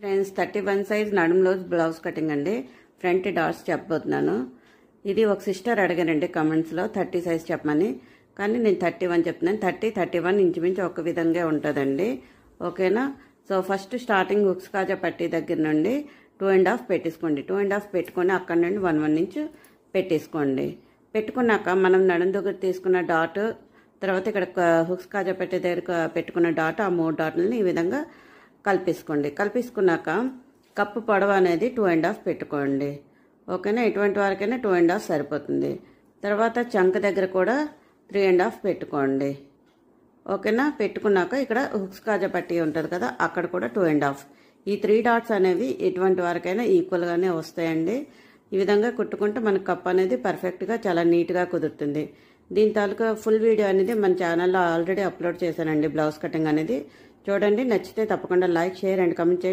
Friends 31 size నడుములో blouse cutting అండి. Front dots చెప్పబోతున్నాను. ఇది ఒక సిస్టర్ అడిగారండి కమెంట్స్లో 30 సైజ్ చెప్పమని, కానీ నేను 31 చెప్తున్నాను. 31 ఇంచుమించు ఒక విధంగా ఉంటుందండి. ఓకేనా? సో ఫస్ట్ స్టార్టింగ్ హుక్స్ కాజా పట్టీ దగ్గర నుండి 2.5 పెట్టేసుకోండి. 2.5 పెట్టుకొని అక్కడ నుండి 1 ఇంచు పెట్టేసుకోండి. పెట్టుకున్నాక మనం నడుము దగ్గర తీసుకున్న డాట్, తర్వాత ఇక్కడ హుక్స్ కాజా పట్టీ దగ్గర పెట్టుకున్న డాట్, ఆ 3 డాట్లని ఈ విధంగా కలిపేసుకోండి. కలిపేసుకున్నాక కప్పు పొడవు అనేది 2.5 పెట్టుకోండి. ఓకేనా? ఎటువంటి వరకైనా 2.5 సరిపోతుంది. తర్వాత చంక దగ్గర కూడా 3.5 పెట్టుకోండి. ఓకేనా? పెట్టుకున్నాక ఇక్కడ హుక్స్ కాజా పట్టీ ఉంటుంది కదా, అక్కడ కూడా 2.5. ఈ 3 డాట్స్ అనేవి ఎటువంటి వరకైనా ఈక్వల్గానే వస్తాయండి. ఈ విధంగా కుట్టుకుంటే మనకు కప్ అనేది పర్ఫెక్ట్గా చాలా నీట్గా కుదురుతుంది. దీని తాలూకా ఫుల్ వీడియో అనేది మన ఛానల్లో ఆల్రెడీ అప్లోడ్ చేశానండి. బ్లౌజ్ కటింగ్ అనేది చూడండి. నచ్చితే తప్పకుండా లైక్, షేర్ అండ్ కామెంట్ చేయండి.